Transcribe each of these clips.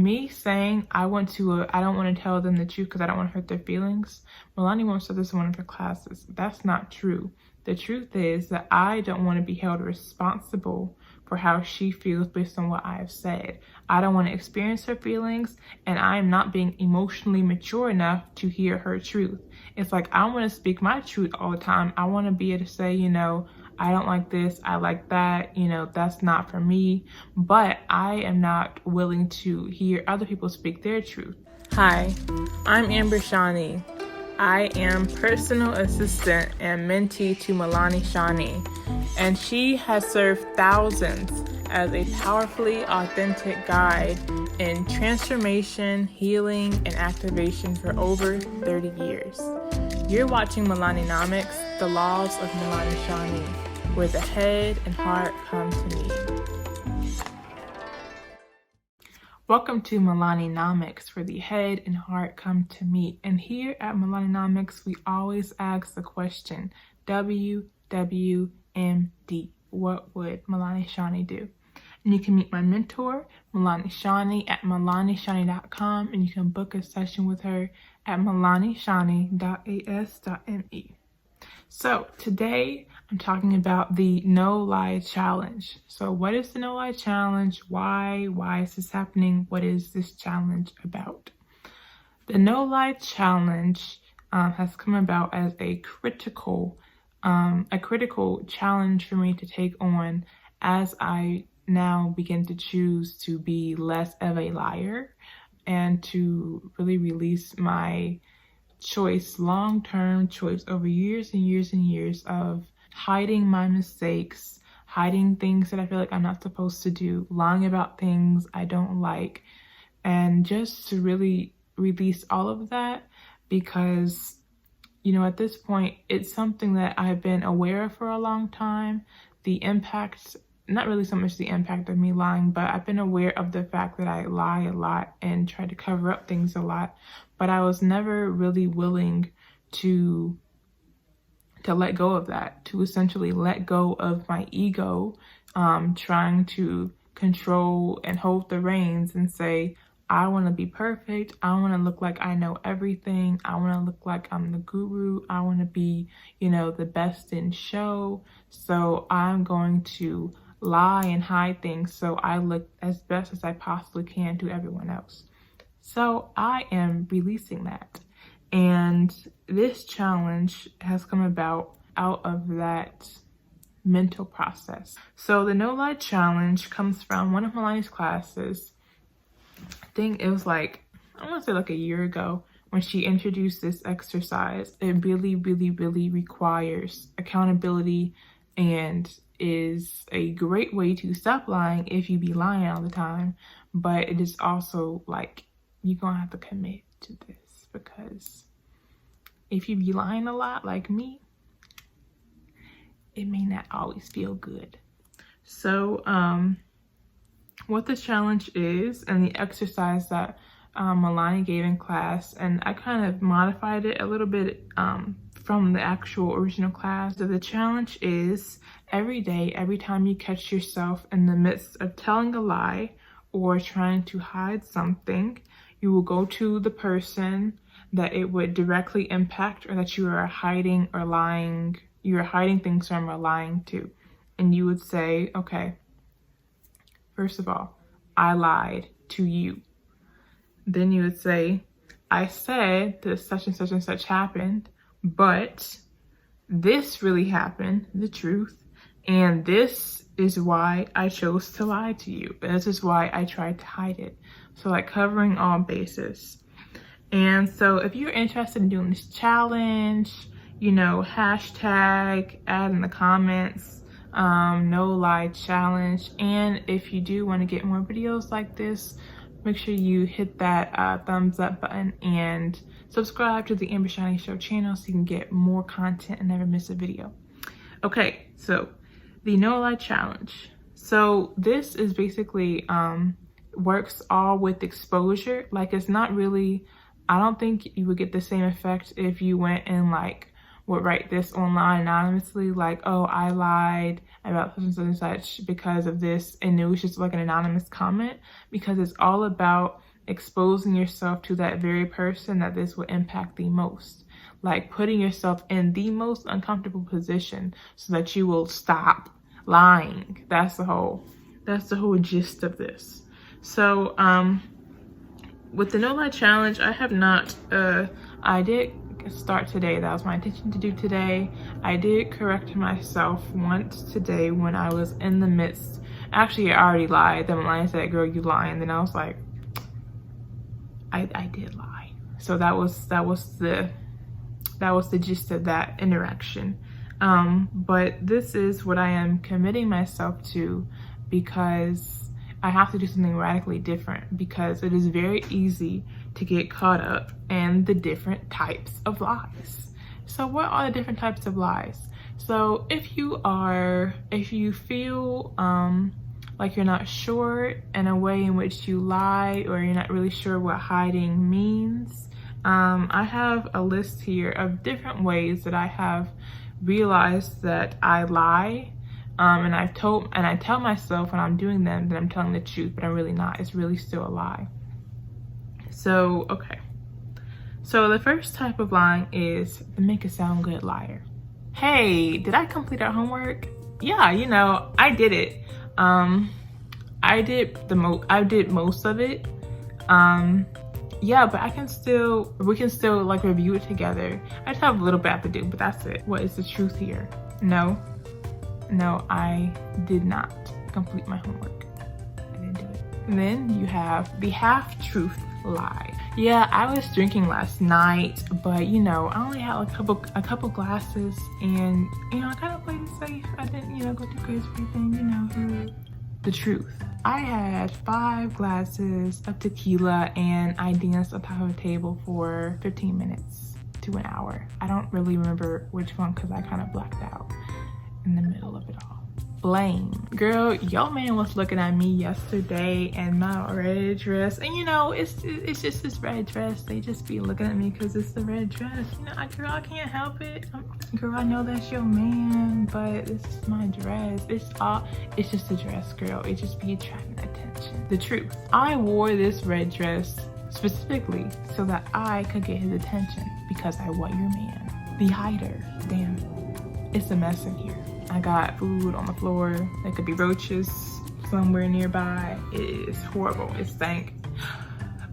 me saying I don't want to tell them the truth because I don't want to hurt their feelings, Malane once said this in one of her classes. That's not true. The truth is that I don't want to be held responsible for how she feels based on what I have said. I don't want to experience her feelings, and I am not being emotionally mature enough to hear her truth. It's like I want to speak my truth all the time. I want to be able to say, you know, I don't like this, I like that, you know, that's not for me. But I am not willing to hear other people speak their truth. Hi, I'm Amber Shani. I am personal assistant and mentee to Malane Shani, and she has served thousands as a powerfully authentic guide in transformation, healing, and activation for over 30 years. You're watching Malanenomics, the Laws of Malane Shani, where the head and heart come to meet. Welcome to Malanenomics, where the head and heart come to meet. And here at Malanenomics, we always ask the question, WWMD, what would Malane Shani do? And you can meet my mentor, Malane Shani, at Malaneshani.com, and you can book a session with her at malaneshani.as.me. So today I'm talking about the No Lie Challenge. So what is the No Lie Challenge? Why is this happening? What is this challenge about? The No Lie Challenge has come about as a critical challenge for me to take on as I now begin to choose to be less of a liar and to really release my long-term choice over years and years and years of hiding my mistakes, hiding things that I feel like I'm not supposed to do, lying about things I don't like, and just to really release all of that because, you know, at this point, it's something that I've been aware of for a long time. The impact, not really so much the impact of me lying, but I've been aware of the fact that I lie a lot and try to cover up things a lot. But I was never really willing to let go of that, to essentially let go of my ego, trying to control and hold the reins and say, I want to be perfect. I want to look like I know everything. I want to look like I'm the guru. I want to be, you know, the best in show. So I'm going to lie and hide things so I look as best as I possibly can to everyone else. So I am releasing that. And this challenge has come about out of that mental process. So the No Lie Challenge comes from one of Malane's classes. I think it was like, I want to say like a year ago when she introduced this exercise. It really, really, really requires accountability and is a great way to stop lying if you be lying all the time. But it is also like, you're gonna have to commit to this because if you be lying a lot like me, it may not always feel good. So what the challenge is and the exercise that Malane gave in class, and I kind of modified it a little bit from the actual original class. So the challenge is every day, every time you catch yourself in the midst of telling a lie or trying to hide something, you will go to the person that it would directly impact or that you are hiding or lying, you are hiding things from or lying to. And you would say, okay, first of all, I lied to you. Then you would say, I said that such and such and such happened, but this really happened, the truth, and this is why I chose to lie to you. And this is why I tried to hide it. So like covering all bases. And so if you're interested in doing this challenge, you know, hashtag add in the comments, No Lie Challenge. And if you do want to get more videos like this, make sure you hit that thumbs up button and subscribe to the Amber Shani Show channel so you can get more content and never miss a video. Okay, so the No Lie Challenge. So this is basically works all with exposure. Like, it's not really, I don't think you would get the same effect if you went and like would write this online anonymously, like, oh, I lied about such and such and such because of this, and it was just like an anonymous comment, because it's all about exposing yourself to that very person that this will impact the most. Like putting yourself in the most uncomfortable position so that you will stop lying. That's the whole gist of this. So with the no lie challenge, I have not I did start today. That was my intention to do today. I did correct myself once today when I was in the midst. Actually, I already lied. Then Malane said, "Girl, you lying." Then I was like, I did lie. So that was the gist of that interaction. But this is what I am committing myself to, because I have to do something radically different, because it is very easy to get caught up in the different types of lies. So what are the different types of lies? So if you feel like you're not sure in a way in which you lie, or you're not really sure what hiding means, I have a list here of different ways that I have realized that I lie, and I tell myself when I'm doing them that I'm telling the truth, but I'm really not. It's really still a lie. So okay, so the first type of lying is the make it sound good liar. Hey, did I complete our homework? Yeah, you know, I did it. I did most of it. Yeah, but we can still like review it together. I just have a little bit I have to do, but that's it. What is the truth here? No, I did not complete my homework. I didn't do it. And then you have the half-truth lie. Yeah, I was drinking last night, but you know, I only had a couple glasses, and you know, I kind of played it safe. I didn't, you know, go too crazy for anything, you know. The truth. I had 5 glasses of tequila and I danced on top of a table for 15 minutes to an hour. I don't really remember which one because I kind of blacked out in the middle of it all. Blame. Girl, your man was looking at me yesterday in my red dress, and you know, it's just this red dress. They just be looking at me because it's the red dress. You know, girl, I can't help it. Girl, I know that's your man, but this is my dress. It's just a dress, girl. It just be attracting attention. The truth. I wore this red dress specifically so that I could get his attention because I want your man. The hider. Damn, it's a mess in here. I got food on the floor. There could be roaches somewhere nearby. It is horrible. It stank.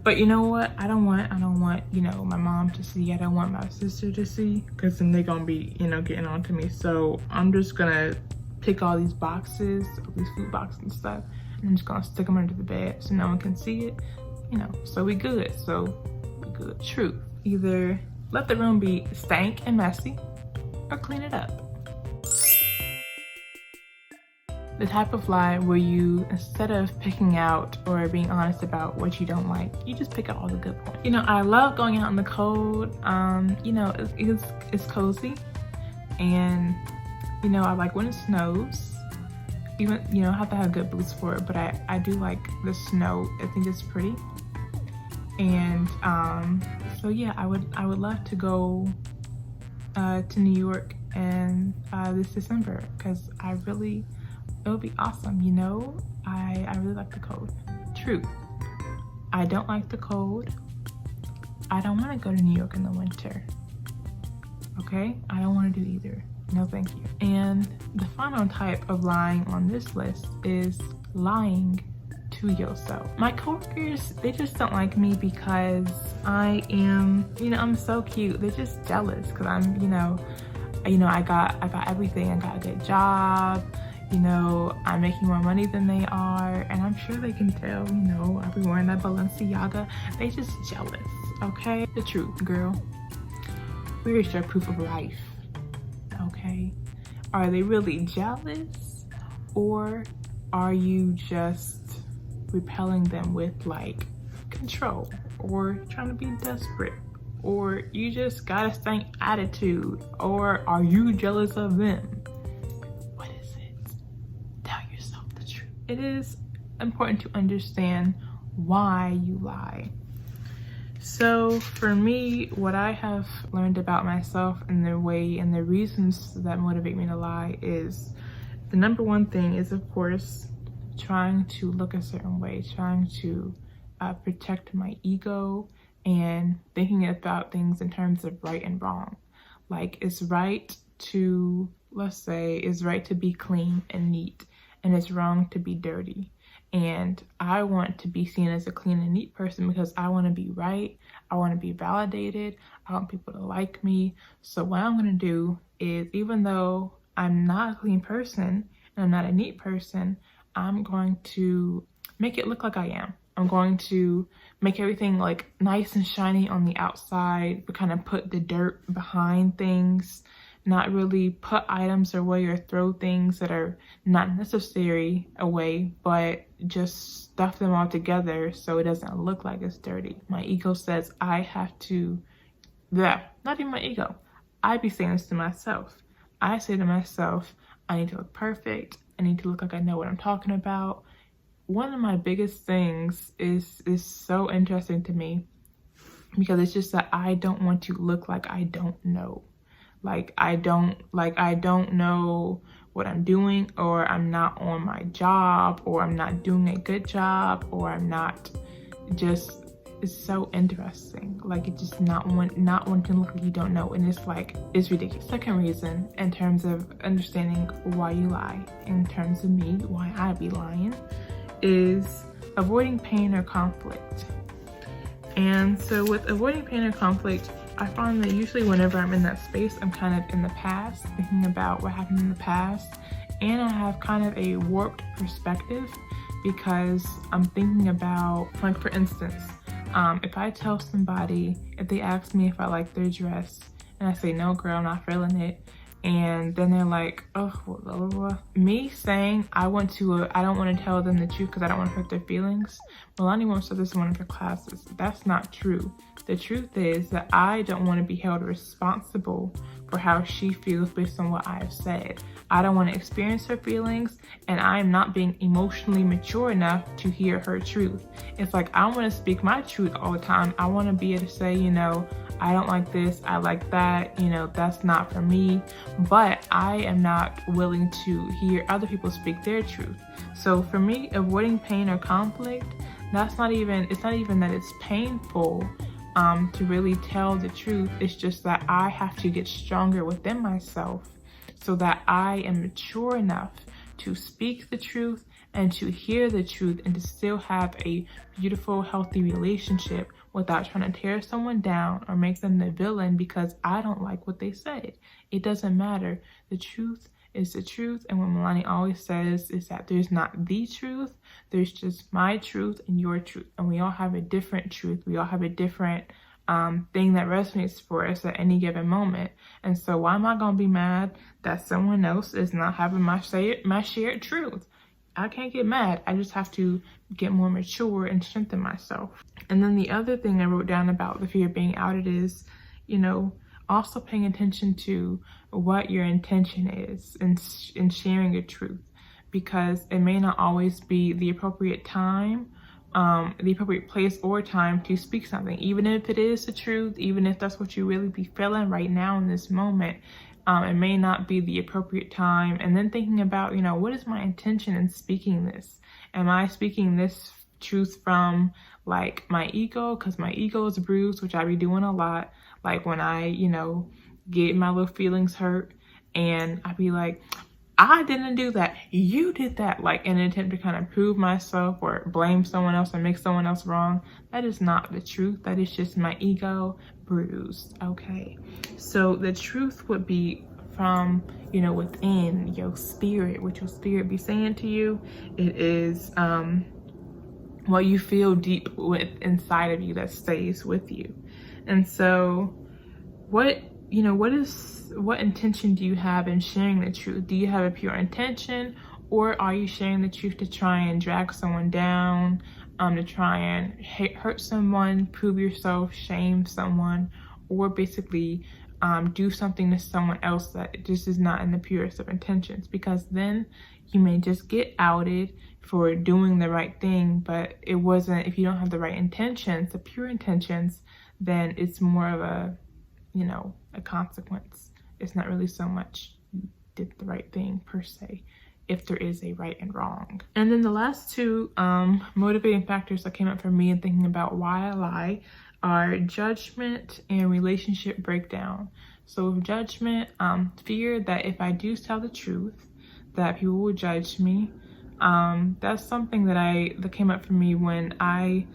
But you know what? I don't want, you know, my mom to see. I don't want my sister to see, because then they're gonna be, you know, getting on to me. So I'm just gonna pick all these boxes, all these food boxes and stuff, and I'm just gonna stick them under the bed so no one can see it, you know. So we good. Truth. Either let the room be stank and messy, or clean it up. The type of lie where you, instead of picking out or being honest about what you don't like, you just pick out all the good points. You know, I love going out in the cold. You know, it's cozy, and you know, I like when it snows. Even, you know, I have to have good boots for it, but I do like the snow. I think it's pretty. And so yeah, I would love to go to New York and this December, because it would be awesome, you know. I really like the cold. Truth. I don't like the cold. I don't want to go to New York in the winter. Okay? I don't want to do either. No, thank you. And the final type of lying on this list is lying to yourself. My coworkers, they just don't like me because I am, you know, I'm so cute. They're just jealous because I'm, you know, I got everything. I got a good job. You know, I'm making more money than they are, and I'm sure they can tell, you know, I'll be wearing that Balenciaga. They just jealous, okay? The truth, girl. Where is your proof of life, okay? Are they really jealous, or are you just repelling them with like control, or trying to be desperate, or you just got a stank attitude, or are you jealous of them? It is important to understand why you lie. So for me, what I have learned about myself and the way and the reasons that motivate me to lie is, the number one thing is, of course, trying to look a certain way, trying to protect my ego and thinking about things in terms of right and wrong. Like, it's right to, let's say, it's right to be clean and neat, and it's wrong to be dirty. And I want to be seen as a clean and neat person because I want to be right. I want to be validated. I want people to like me. So what I'm going to do is, even though I'm not a clean person and I'm not a neat person, I'm going to make it look like I am. I'm going to make everything like nice and shiny on the outside, but kind of put the dirt behind things, not really put items away or throw things that are not necessary away, but just stuff them all together so it doesn't look like it's dirty. My ego says I have to, not even my ego, I be saying this to myself. I say to myself, I need to look perfect. I need to look like I know what I'm talking about. One of my biggest things is so interesting to me because it's just that I don't want to look like I don't know. Like I don't know what I'm doing, or I'm not on my job, or I'm not doing a good job, or I'm not just, it's so interesting. Like, it's just not wanting to look like you don't know. And it's like, it's ridiculous. Second reason, in terms of understanding why you lie, in terms of me, why I be lying, is avoiding pain or conflict. And so with avoiding pain or conflict, I find that usually whenever I'm in that space, I'm kind of in the past, thinking about what happened in the past, and I have kind of a warped perspective because I'm thinking about, like, for instance, if I tell somebody, if they ask me if I like their dress, and I say, no girl, I'm not feeling it, and then they're like, oh, blah, blah, blah. Me saying I don't want to tell them the truth because I don't want to hurt their feelings. Malane once said this in one of her classes. That's not true. The truth is that I don't want to be held responsible for how she feels based on what I have said. I don't want to experience her feelings, and I am not being emotionally mature enough to hear her truth. It's like, I want to speak my truth all the time. I want to be able to say, you know, I don't like this, I like that, you know, that's not for me. But I am not willing to hear other people speak their truth. So for me, avoiding pain or conflict, it's not even that it's painful to really tell the truth. It's just that I have to get stronger within myself so that I am mature enough to speak the truth and to hear the truth and to still have a beautiful, healthy relationship without trying to tear someone down or make them the villain because I don't like what they said. It doesn't matter. The truth is the truth. And what Malane always says is that there's not the truth. There's just my truth and your truth. And we all have a different truth. We all have a different thing that resonates for us at any given moment. And so why am I going to be mad that someone else is not having my shared truth? I can't get mad. I just have to get more mature and strengthen myself. And then the other thing I wrote down about the fear of being outed is, you know, also paying attention to what your intention is in sharing your truth, because it may not always be the appropriate time, the appropriate place or time to speak something. Even if it is the truth, even if that's what you really be feeling right now in this moment, it may not be the appropriate time. And then thinking about, you know, what is my intention in speaking this? Am I speaking this truth from like my ego? Because my ego is bruised, which I be doing a lot. Like when I, you know, get my little feelings hurt and I be like, I didn't do that, you did that, like in an attempt to kind of prove myself or blame someone else or make someone else wrong. That is not the truth. That is just my ego bruised. Okay, so the truth would be from, you know, within your spirit, what your spirit be saying to you. It is what you feel deep inside of you that stays with you. And so what intention do you have in sharing the truth? Do you have a pure intention, or are you sharing the truth to try and drag someone down, to try and hurt someone, prove yourself, shame someone, or basically do something to someone else that just is not in the purest of intentions? Because then you may just get outed for doing the right thing, but it wasn't, if you don't have the right intentions, the pure intentions, then it's more of a, you know, a consequence. It's not really so much you did the right thing per se. if there is a right and wrong. And then the last two motivating factors that came up for me in thinking about why I lie are judgment and relationship breakdown. So with judgment, fear that if I do tell the truth, that people will judge me. That's something that came up for me when I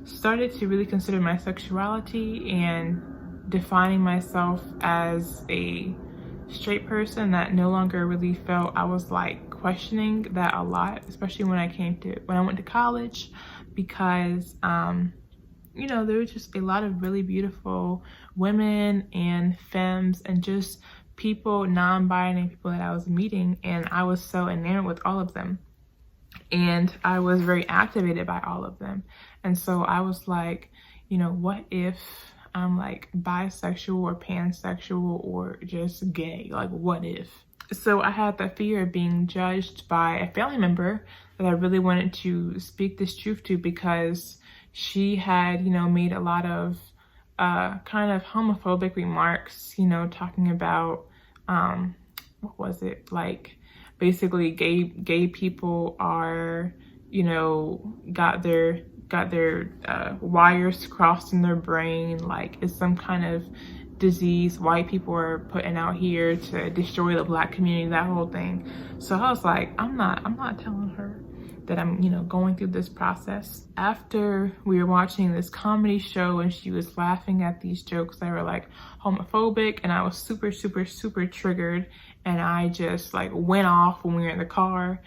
started to really consider my sexuality and defining myself as a straight person, that no longer really felt, I was like questioning that a lot, especially when I went to college, because you know, there was just a lot of really beautiful women and femmes and just people, non-binary people that I was meeting, and I was so enamored with all of them. And I was very activated by all of them. And so I was like, you know, what if I'm like bisexual or pansexual or just gay? Like, what if? So I had that fear of being judged by a family member that I really wanted to speak this truth to, because she had, you know, made a lot of kind of homophobic remarks, you know, talking about, what was it? Like, basically gay people are, you know, got their wires crossed in their brain, like it's some kind of disease white people are putting out here to destroy the Black community, that whole thing. So I was like, I'm not telling her that I'm, you know, going through this process. After we were watching this comedy show and she was laughing at these jokes that were like homophobic, and I was super triggered, and I just like went off when we were in the car,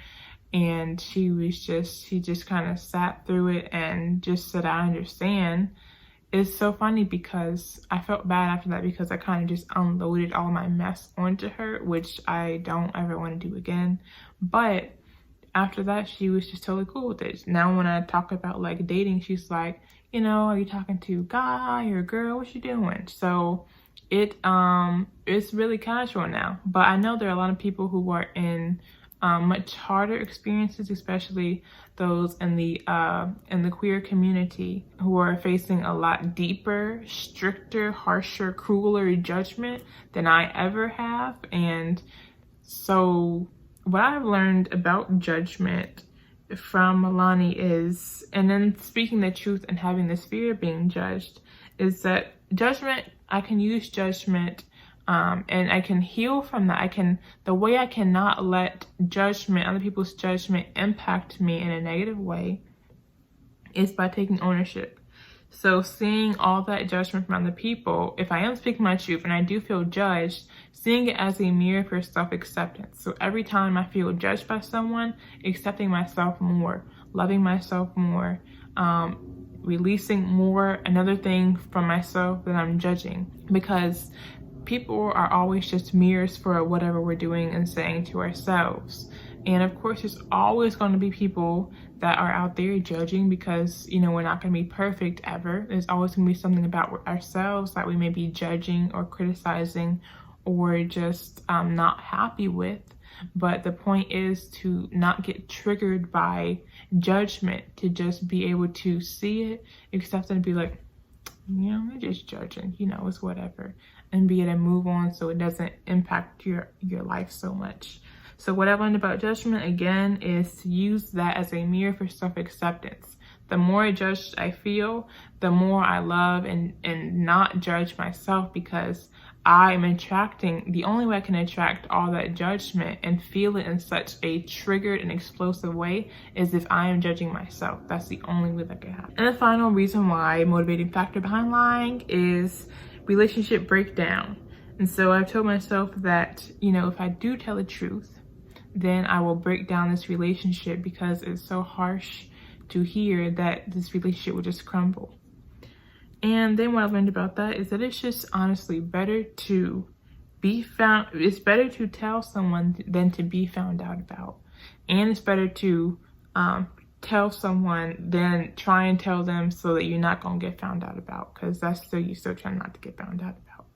and she just kind of sat through it and just said, I understand. It's so funny because I felt bad after that, because I kind of just unloaded all my mess onto her, which I don't ever want to do again. But after that, she was just totally cool with it. Now when I talk about like dating, she's like, you know, are you talking to a guy or a girl? What you doing? So it's really casual now. But I know there are a lot of people who are in much harder experiences, especially those in the queer community, who are facing a lot deeper, stricter, harsher, crueler judgment than I ever have. And so what I've learned about judgment from Malane is, and then speaking the truth and having this fear of being judged, is that judgment, I can use judgment and I can heal from that. The way I cannot let judgment, other people's judgment, impact me in a negative way is by taking ownership. So seeing all that judgment from other people, if I am speaking my truth and I do feel judged, seeing it as a mirror for self-acceptance. So every time I feel judged by someone, accepting myself more, loving myself more, releasing more, another thing from myself that I'm judging. Because people are always just mirrors for whatever we're doing and saying to ourselves. And of course, there's always going to be people that are out there judging, because, you know, we're not going to be perfect ever. There's always going to be something about ourselves that we may be judging or criticizing or just not happy with. But the point is to not get triggered by judgment, to just be able to see it, accept it, and be like, you know, they're just judging, you know, it's whatever, and be able to move on so it doesn't impact your life so much. So what I've learned about judgment, again, is to use that as a mirror for self-acceptance. The more judged I feel, the more I love and not judge myself, because I am attracting, the only way I can attract all that judgment and feel it in such a triggered and explosive way is if I am judging myself. That's the only way that can happen. And the final reason why, motivating factor behind lying, is relationship breakdown. And so I've told myself that, you know, if I do tell the truth, then I will break down this relationship, because it's so harsh to hear that this relationship will just crumble. And then what I've learned about that is that it's just honestly better to be found. It's better to tell someone than to be found out about. And it's better to tell someone than try and tell them so that you're not going to get found out about, because you're still trying not to get found out about.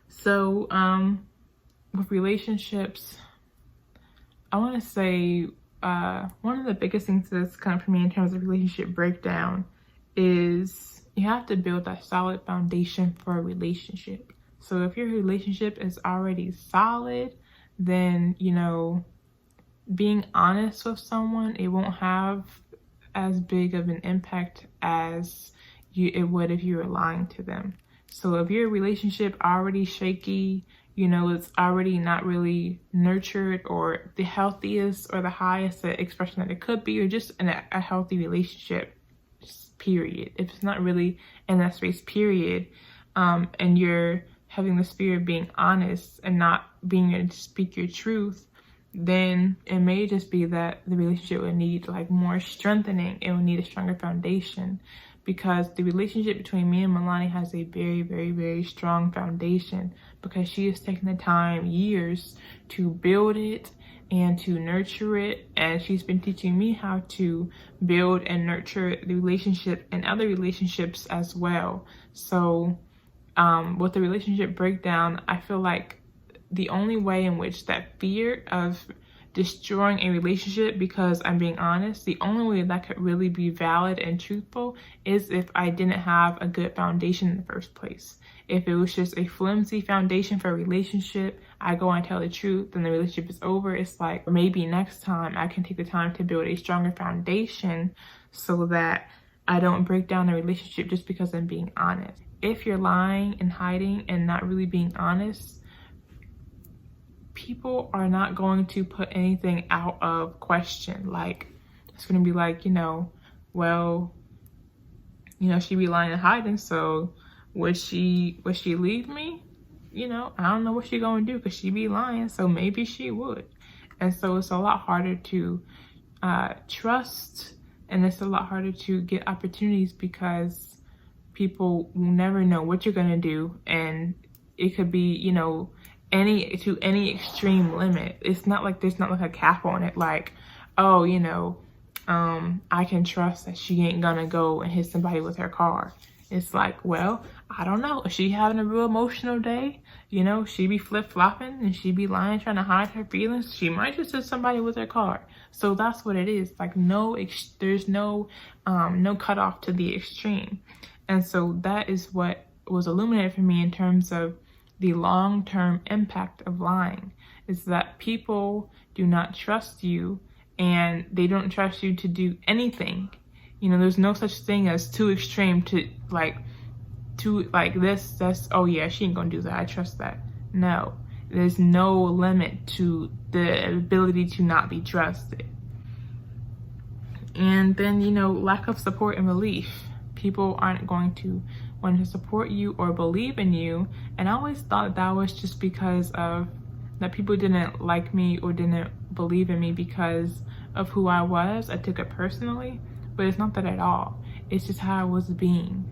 So with relationships, I want to say one of the biggest things that's come for me in terms of relationship breakdown is you have to build a solid foundation for a relationship. So if your relationship is already solid, then, you know, being honest with someone, it won't have as big of an impact as it would if you were lying to them. So if your relationship already shaky, you know, it's already not really nurtured or the healthiest or the highest expression that it could be, or just in a healthy relationship, period. If it's not really in that space, period, and you're having the spirit of being honest and not being able to speak your truth, then it may just be that the relationship would need like more strengthening. It will need a stronger foundation, because the relationship between me and Malane has a very, very, very strong foundation, because she has taken the time, years, to build it and to nurture it. And she's been teaching me how to build and nurture the relationship and other relationships as well. So with the relationship breakdown, I feel like the only way in which that fear of destroying a relationship because I'm being honest, the only way that could really be valid and truthful is if I didn't have a good foundation in the first place. If it was just a flimsy foundation for a relationship, I go and tell the truth, then the relationship is over. It's like, maybe next time I can take the time to build a stronger foundation so that I don't break down the relationship just because I'm being honest. If you're lying and hiding and not really being honest, people are not going to put anything out of question. Like, it's going to be like, you know, well, you know, she be lying and hiding, so would she leave me? You know, I don't know what she gonna do, because she be lying, so maybe she would. And so it's a lot harder to trust, and it's a lot harder to get opportunities, because people will never know what you're gonna do, and it could be, you know, any extreme limit. It's not like there's not like a cap on it, like, oh, you know, I can trust that she ain't gonna go and hit somebody with her car. It's like, well, I don't know, is she having a real emotional day? You know, she be flip-flopping and she be lying, trying to hide her feelings. She might just hit somebody with her car. So that's what it is. Like, there's no cutoff to the extreme. And so that is what was illuminated for me in terms of the long-term impact of lying, is that people do not trust you, and they don't trust you to do anything. You know, there's no such thing as too extreme to this, that's, oh yeah, she ain't gonna do that, I trust that. No, there's no limit to the ability to not be trusted. And then, you know, lack of support and belief. People aren't going to want to support you or believe in you. And I always thought that was just because of that people didn't like me or didn't believe in me because of who I was. I took it personally, but it's not that at all. It's just how I was being.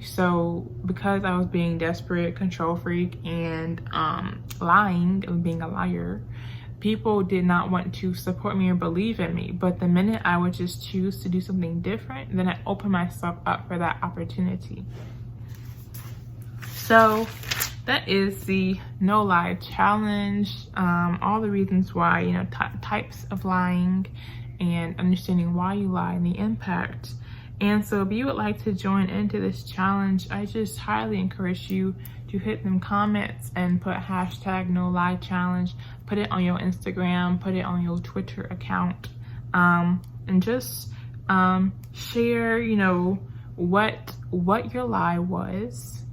So because I was being desperate, control freak, and lying and being a liar, people did not want to support me or believe in me. But the minute I would just choose to do something different, then I open myself up for that opportunity. So that is the no lie challenge. All the reasons why, you know, types of lying, and understanding why you lie and the impact. And so if you would like to join into this challenge, I just highly encourage you to hit them comments and put hashtag no lie challenge, put it on your Instagram, put it on your Twitter account, and just share, you know, what your lie was.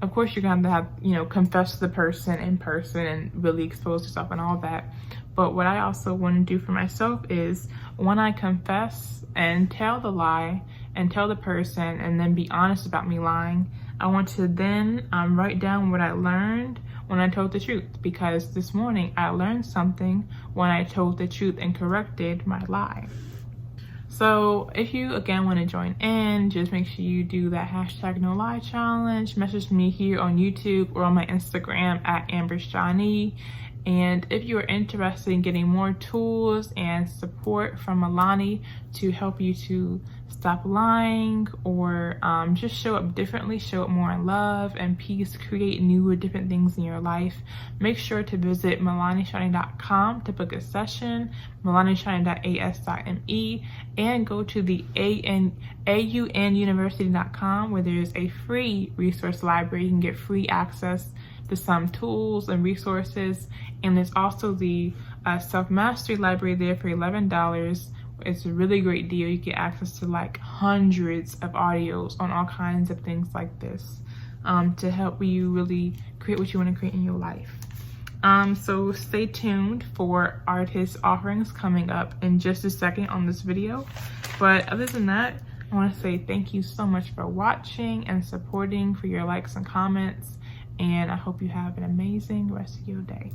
Of course, you're gonna have, you know, confess to the person in person and really expose yourself and all that. But what I also want to do for myself is, when I confess and tell the lie and tell the person and then be honest about me lying, I want to then write down what I learned when I told the truth. Because this morning I learned something when I told the truth and corrected my lie. So if you again want to join in, just make sure you do that hashtag no lie challenge. Message me here on YouTube or on my Instagram at @AmberShani. And if you are interested in getting more tools and support from Malane to help you to stop lying, or just show up differently, show up more in love and peace, create new or different things in your life, make sure to visit Malaneshani.com to book a session, Malaneshani.as.me, and go to the AUNuniversity.com, where there is a free resource library. You can get free access there's some tools and resources, and there's also the self-mastery library there for $11. It's a really great deal. You get access to like hundreds of audios on all kinds of things like this to help you really create what you want to create in your life. So stay tuned for artist offerings coming up in just a second on this video. But other than that, I want to say thank you so much for watching and supporting, for your likes and comments, and I hope you have an amazing rest of your day.